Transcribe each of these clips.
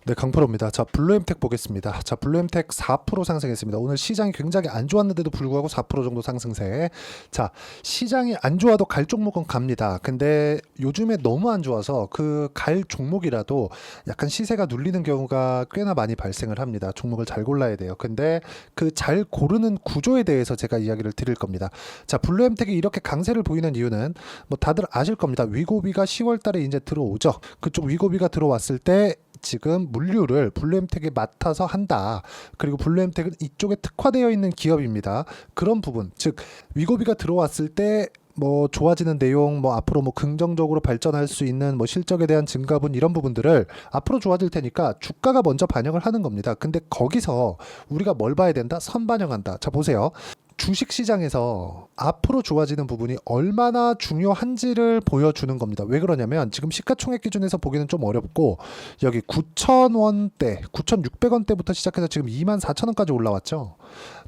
네, 강프로입니다. 자, 블루엠텍 보겠습니다. 자, 블루엠텍 4% 상승했습니다. 오늘 시장이 굉장히 안 좋았는데도 불구하고 4% 정도 상승세. 자, 시장이 안 좋아도 갈 종목은 갑니다. 근데 요즘에 너무 안 좋아서 그 갈 종목이라도 약간 시세가 눌리는 경우가 꽤나 많이 발생을 합니다. 종목을 잘 골라야 돼요. 근데 그 잘 고르는 구조에 대해서 제가 이야기를 드릴 겁니다. 자, 블루엠텍이 이렇게 강세를 보이는 이유는 뭐 다들 아실 겁니다. 위고비가 10월 달에 이제 들어오죠. 그쪽 위고비가 들어왔을 때 지금 물류를 블루엠텍이 맡아서 한다. 그리고 블루엠텍은 이쪽에 특화되어 있는 기업입니다. 그런 부분, 즉 위고비가 들어왔을 때 뭐 좋아지는 내용, 뭐 앞으로 뭐 긍정적으로 발전할 수 있는 뭐 실적에 대한 증가분 이런 부분들을 앞으로 좋아질 테니까 주가가 먼저 반영을 하는 겁니다. 근데 거기서 우리가 뭘 봐야 된다? 선반영한다. 자, 보세요. 주식 시장에서 앞으로 좋아지는 부분이 얼마나 중요한지를 보여주는 겁니다. 왜 그러냐면 지금 시가총액 기준에서 보기는 좀 어렵고 여기 9,000원대, 9,600원대부터 시작해서 지금 24,000원까지 올라왔죠.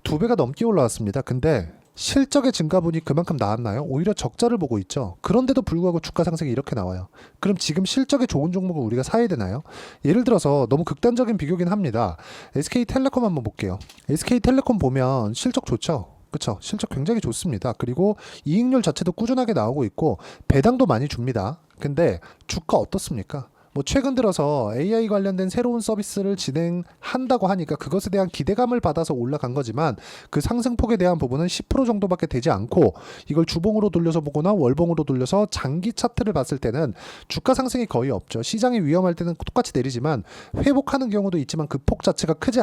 두 배가 넘게 올라왔습니다. 근데 실적의 증가분이 그만큼 나왔나요? 오히려 적자를 보고 있죠. 그런데도 불구하고 주가 상승이 이렇게 나와요. 그럼 지금 실적이 좋은 종목을 우리가 사야 되나요? 예를 들어서 너무 극단적인 비교긴 합니다. SK텔레콤 한번 볼게요. SK텔레콤 보면 실적 좋죠? 그쵸? 실적 굉장히 좋습니다. 그리고 이익률 자체도 꾸준하게 나오고 있고 배당도 많이 줍니다. 근데 주가 어떻습니까? 뭐 최근 들어서 AI 관련된 새로운 서비스를 진행한다고 하니까 그것에 대한 기대감을 받아서 올라간 거지만 그 상승폭에 대한 부분은 10% 정도밖에 되지 않고 이걸 주봉으로 돌려서 보거나 월봉으로 돌려서 장기 차트를 봤을 때는 주가 상승이 거의 없죠. 시장이 위험할 때는 똑같이 내리지만 회복하는 경우도 있지만 그 폭 자체가 크지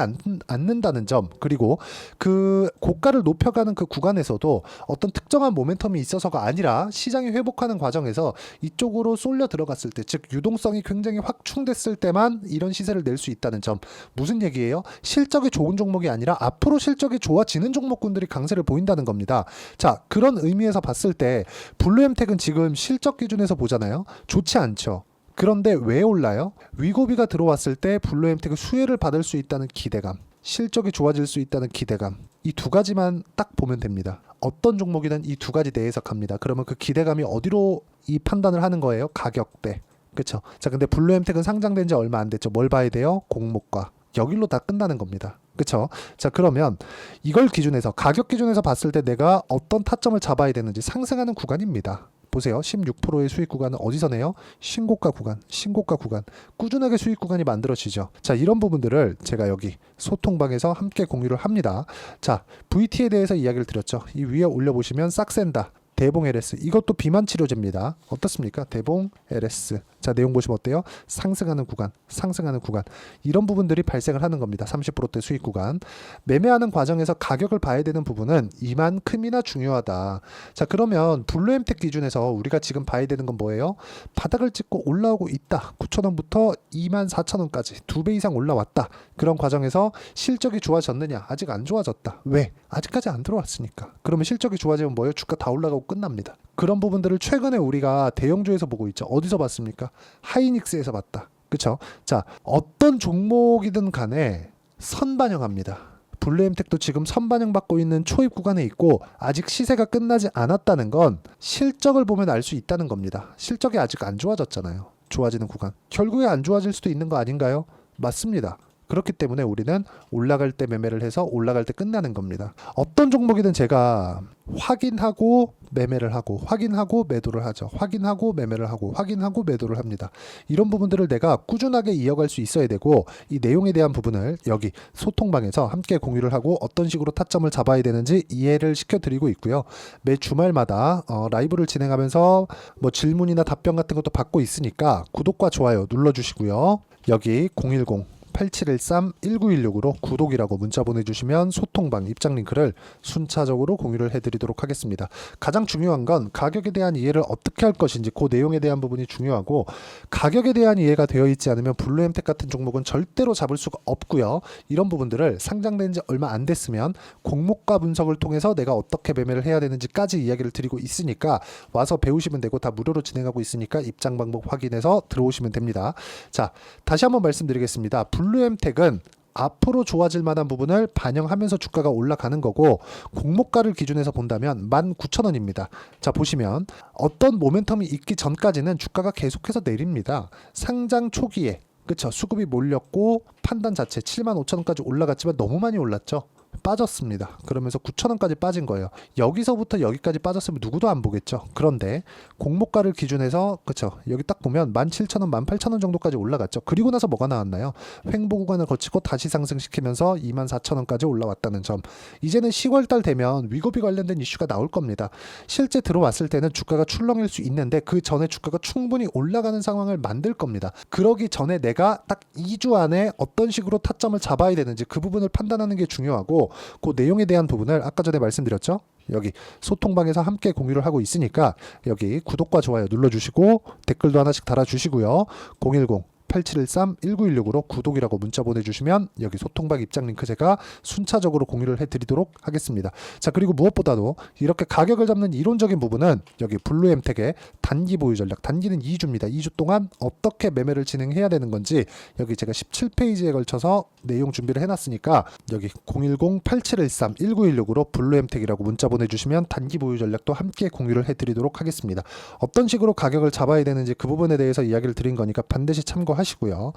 않는다는 점, 그리고 그 고가를 높여가는 그 구간에서도 어떤 특정한 모멘텀이 있어서가 아니라 시장이 회복하는 과정에서 이쪽으로 쏠려 들어갔을 때, 즉 유동성이 굉장히 확충됐을 때만 이런 시세를 낼 수 있다는 점. 무슨 얘기예요? 실적이 좋은 종목이 아니라 앞으로 실적이 좋아지는 종목군들이 강세를 보인다는 겁니다. 자, 그런 의미에서 봤을 때 블루엠텍은 지금 실적 기준에서 보잖아요. 좋지 않죠. 그런데 왜 올라요? 위고비가 들어왔을 때 블루엠텍은 수혜를 받을 수 있다는 기대감, 실적이 좋아질 수 있다는 기대감, 이 두 가지만 딱 보면 됩니다. 어떤 종목이든 이 두 가지 내에서 갑니다. 그러면 그 기대감이 어디로 이 판단을 하는 거예요? 가격대. 그쵸? 자, 근데 블루엠텍은 상장된 지 얼마 안 됐죠. 뭘 봐야 돼요? 공모가. 여기로 다 끝나는 겁니다. 그쵸? 자, 그러면 이걸 기준해서, 가격 기준에서 봤을 때 내가 어떤 타점을 잡아야 되는지 상승하는 구간입니다. 보세요. 16%의 수익 구간은 어디서 내요? 신고가 구간, 신고가 구간. 꾸준하게 수익 구간이 만들어지죠. 자, 이런 부분들을 제가 여기 소통방에서 함께 공유를 합니다. 자, VT에 대해서 이야기를 드렸죠. 이 위에 올려보시면 싹센다. 대봉 LS, 이것도 비만 치료제입니다. 어떻습니까? 대봉 LS. 자, 내용 보시면 어때요? 상승하는 구간, 상승하는 구간. 이런 부분들이 발생을 하는 겁니다. 30%대 수익 구간. 매매하는 과정에서 가격을 봐야 되는 부분은 이만큼이나 중요하다. 자, 그러면 블루엠텍 기준에서 우리가 지금 봐야 되는 건 뭐예요? 바닥을 찍고 올라오고 있다. 9,000원부터 24,000원까지 2배 이상 올라왔다. 그런 과정에서 실적이 좋아졌느냐? 아직 안 좋아졌다. 왜? 아직까지 안 들어왔으니까. 그러면 실적이 좋아지면 뭐예요? 주가 다 올라가고 끝납니다. 그런 부분들을 최근에 우리가 대형주에서 보고 있죠. 어디서 봤습니까? 하이닉스에서 봤다. 그쵸? 자, 어떤 종목이든 간에 선반영합니다. 블루엠텍도 지금 선반영 받고 있는 초입 구간에 있고 아직 시세가 끝나지 않았다는 건 실적을 보면 알 수 있다는 겁니다. 실적이 아직 안 좋아졌잖아요. 좋아지는 구간. 결국에 안 좋아질 수도 있는 거 아닌가요? 맞습니다. 그렇기 때문에 우리는 올라갈 때 매매를 해서 올라갈 때 끝나는 겁니다. 어떤 종목이든 제가 확인하고 매매를 하고 확인하고 매도를 하죠. 확인하고 매매를 하고 확인하고 매도를 합니다. 이런 부분들을 내가 꾸준하게 이어갈 수 있어야 되고 이 내용에 대한 부분을 여기 소통방에서 함께 공유를 하고 어떤 식으로 타점을 잡아야 되는지 이해를 시켜드리고 있고요. 매 주말마다 라이브를 진행하면서 뭐 질문이나 답변 같은 것도 받고 있으니까 구독과 좋아요 눌러주시고요. 여기 010 8713-1916으로 구독이라고 문자 보내주시면 소통방 입장 링크를 순차적으로 공유를 해드리도록 하겠습니다. 가장 중요한 건 가격에 대한 이해를 어떻게 할 것인지 그 내용에 대한 부분이 중요하고, 가격에 대한 이해가 되어 있지 않으면 블루엠텍 같은 종목은 절대로 잡을 수가 없고요. 이런 부분들을 상장된 지 얼마 안 됐으면 공모가 분석을 통해서 내가 어떻게 매매를 해야 되는지까지 이야기를 드리고 있으니까 와서 배우시면 되고 다 무료로 진행하고 있으니까 입장 방법 확인해서 들어오시면 됩니다. 자, 다시 한번 말씀드리겠습니다. 블루엠텍은 앞으로 좋아질 만한 부분을 반영하면서 주가가 올라가는 거고, 공모가를 기준해서 본다면 19,000원입니다. 자, 보시면 어떤 모멘텀이 있기 전까지는 주가가 계속해서 내립니다. 상장 초기에 그쵸? 수급이 몰렸고 판단 자체 75,000원까지 올라갔지만 너무 많이 올랐죠. 빠졌습니다. 그러면서 9,000원까지 빠진 거예요. 여기서부터 여기까지 빠졌으면 누구도 안 보겠죠. 그런데 공모가를 기준해서 그쵸? 여기 딱 보면 17,000원, 18,000원 정도까지 올라갔죠. 그리고 나서 뭐가 나왔나요? 횡보 구간을 거치고 다시 상승시키면서 24,000원까지 올라왔다는 점. 이제는 10월달 되면 위고비 관련된 이슈가 나올 겁니다. 실제 들어왔을 때는 주가가 출렁일 수 있는데 그 전에 주가가 충분히 올라가는 상황을 만들 겁니다. 그러기 전에 내가 딱 2주 안에 어떤 식으로 타점을 잡아야 되는지 그 부분을 판단하는 게 중요하고 그 내용에 대한 부분을 아까 전에 말씀드렸죠. 여기 소통방에서 함께 공유를 하고 있으니까 여기 구독과 좋아요 눌러주시고 댓글도 하나씩 달아주시고요. 010-8713-1916으로 구독이라고 문자 보내주시면 여기 소통방 입장 링크 제가 순차적으로 공유를 해드리도록 하겠습니다. 자, 그리고 무엇보다도 이렇게 가격을 잡는 이론적인 부분은 여기 블루엠텍의 단기 보유 전략, 단기는 2주입니다. 2주 동안 어떻게 매매를 진행해야 되는 건지 여기 제가 17페이지에 걸쳐서 내용 준비를 해놨으니까 여기 010-8713-1916으로 블루엠텍이라고 문자 보내주시면 단기 보유 전략도 함께 공유를 해드리도록 하겠습니다. 어떤 식으로 가격을 잡아야 되는지 그 부분에 대해서 이야기를 드린 거니까 반드시 참고하시고요.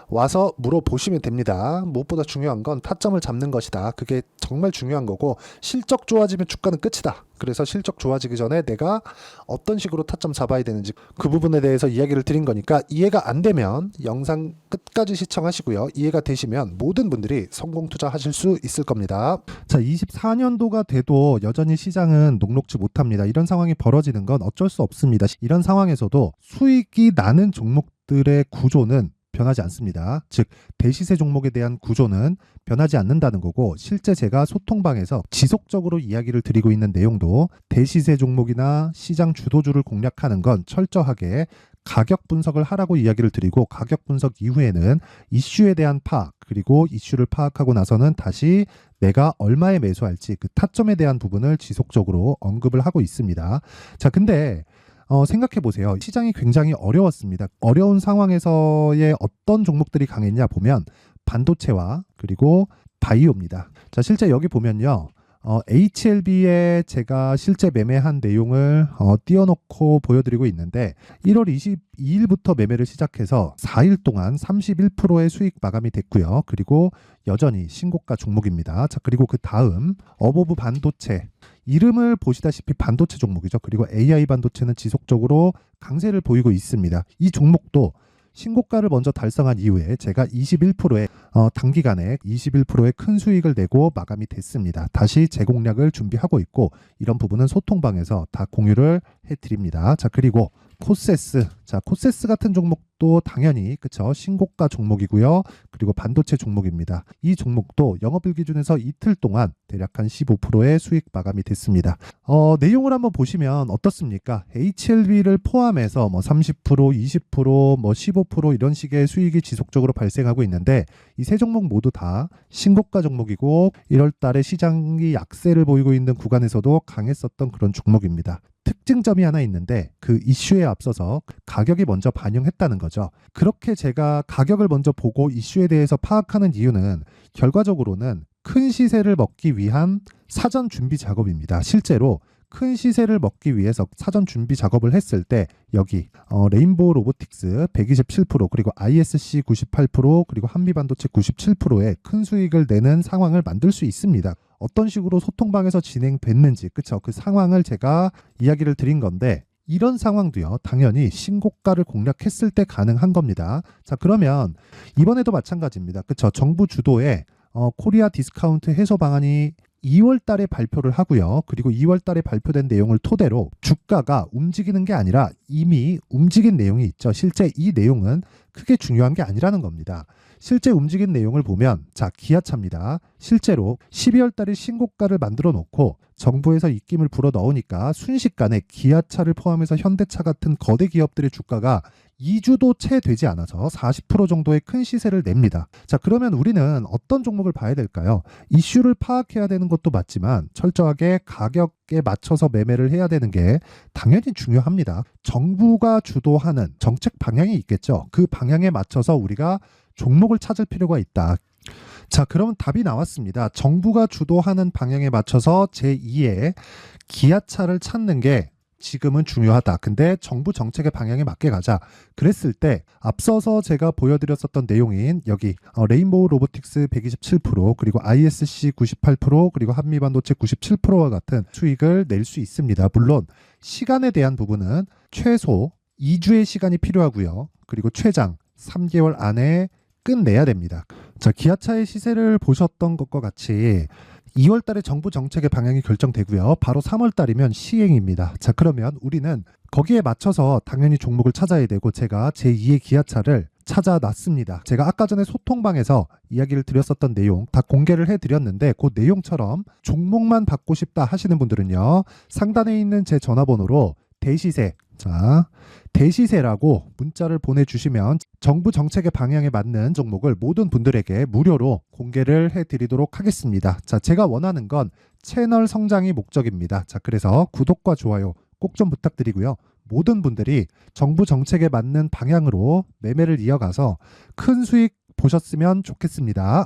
와서 물어보시면 됩니다. 무엇보다 중요한 건 타점을 잡는 것이다. 그게 정말 중요한 거고 실적 좋아지면 주가는 끝이다. 그래서 실적 좋아지기 전에 내가 어떤 식으로 타점 잡아야 되는지 그 부분에 대해서 이야기를 드린 거니까 이해가 안 되면 영상 끝까지 시청하시고요. 이해가 되시면 모든 분들이 성공 투자하실 수 있을 겁니다. 자, 24년도가 돼도 여전히 시장은 녹록지 못합니다. 이런 상황이 벌어지는 건 어쩔 수 없습니다. 이런 상황에서도 수익이 나는 종목들의 구조는 변하지 않습니다. 즉 대시세 종목에 대한 구조는 변하지 않는다는 거고, 실제 제가 소통방에서 지속적으로 이야기를 드리고 있는 내용도 대시세 종목이나 시장 주도주를 공략하는 건 철저하게 가격 분석을 하라고 이야기를 드리고, 가격 분석 이후에는 이슈에 대한 파악, 그리고 이슈를 파악하고 나서는 다시 내가 얼마에 매수할지 그 타점에 대한 부분을 지속적으로 언급을 하고 있습니다. 자, 근데 생각해 보세요. 시장이 굉장히 어려웠습니다. 어려운 상황에서의 어떤 종목들이 강했냐 보면 반도체와 그리고 바이오입니다. 자, 실제 여기 보면요. HLB에 제가 실제 매매한 내용을 띄워놓고 보여드리고 있는데 1월 22일부터 매매를 시작해서 4일 동안 31%의 수익 마감이 됐고요. 그리고 여전히 신고가 종목입니다. 자, 그리고 그 다음 어보브 반도체, 이름을 보시다시피 반도체 종목이죠. 그리고 AI 반도체는 지속적으로 강세를 보이고 있습니다. 이 종목도 신고가를 먼저 달성한 이후에 제가 21%의 단기간에 21%의 큰 수익을 내고 마감이 됐습니다. 다시 재공략을 준비하고 있고, 이런 부분은 소통방에서 다 공유를 해드립니다. 자, 그리고 코세스, 자, 코세스 같은 종목도 당연히 그쵸, 신고가 종목이고요. 그리고 반도체 종목입니다. 이 종목도 영업일 기준에서 이틀 동안 대략 한 15%의 수익 마감이 됐습니다. 내용을 한번 보시면 어떻습니까? HLB를 포함해서 뭐 30%, 20%, 뭐 15% 이런 식의 수익이 지속적으로 발생하고 있는데, 이 세 종목 모두 다 신고가 종목이고 1월 달에 시장이 약세를 보이고 있는 구간에서도 강했었던 그런 종목입니다. 특징점이 하나 있는데 그 이슈에 앞서서 가격이 먼저 반영했다는 거죠. 그렇게 제가 가격을 먼저 보고 이슈에 대해서 파악하는 이유는 결과적으로는 큰 시세를 먹기 위한 사전 준비 작업입니다. 실제로 큰 시세를 먹기 위해서 사전 준비 작업을 했을 때 여기 레인보우 로보틱스 127%, 그리고 ISC 98%, 그리고 한미반도체 97%의 큰 수익을 내는 상황을 만들 수 있습니다. 어떤 식으로 소통방에서 진행됐는지, 그쵸? 그 상황을 제가 이야기를 드린 건데, 이런 상황도요, 당연히 신고가를 공략했을 때 가능한 겁니다. 자, 그러면 이번에도 마찬가지입니다. 그쵸? 정부 주도의 코리아 디스카운트 해소 방안이 2월 달에 발표를 하고요. 그리고 2월 달에 발표된 내용을 토대로 주가가 움직이는 게 아니라 이미 움직인 내용이 있죠. 실제 이 내용은 크게 중요한 게 아니라는 겁니다. 실제 움직인 내용을 보면, 자, 기아차입니다. 실제로 12월 달에 신고가를 만들어 놓고 정부에서 입김을 불어 넣으니까 순식간에 기아차를 포함해서 현대차 같은 거대 기업들의 주가가 2주도 채 되지 않아서 40% 정도의 큰 시세를 냅니다. 자, 그러면 우리는 어떤 종목을 봐야 될까요? 이슈를 파악해야 되는 것도 맞지만 철저하게 가격에 맞춰서 매매를 해야 되는 게 당연히 중요합니다. 정부가 주도하는 정책 방향이 있겠죠. 그 방향에 맞춰서 우리가 종목을 찾을 필요가 있다. 자, 그러면 답이 나왔습니다. 정부가 주도하는 방향에 맞춰서 제2의 기아차를 찾는 게 지금은 중요하다. 근데 정부 정책의 방향에 맞게 가자. 그랬을 때 앞서서 제가 보여드렸었던 내용인 여기 레인보우 로보틱스 127% 그리고 ISC 98% 그리고 한미반도체 97%와 같은 수익을 낼 수 있습니다. 물론 시간에 대한 부분은 최소 2주의 시간이 필요하고요. 그리고 최장 3개월 안에 끝내야 됩니다. 자, 기아차의 시세를 보셨던 것과 같이 2월 달에 정부 정책의 방향이 결정되고요. 바로 3월 달이면 시행입니다. 자, 그러면 우리는 거기에 맞춰서 당연히 종목을 찾아야 되고 제가 제2의 기아차를 찾아놨습니다. 제가 아까 전에 소통방에서 이야기를 드렸었던 내용 다 공개를 해드렸는데 그 내용처럼 종목만 받고 싶다 하시는 분들은요. 상단에 있는 제 전화번호로 대시세, 자, 대시세라고 문자를 보내주시면 정부 정책의 방향에 맞는 종목을 모든 분들에게 무료로 공개를 해드리도록 하겠습니다. 자, 제가 원하는 건 채널 성장이 목적입니다. 자, 그래서 구독과 좋아요 꼭 좀 부탁드리고요. 모든 분들이 정부 정책에 맞는 방향으로 매매를 이어가서 큰 수익 보셨으면 좋겠습니다.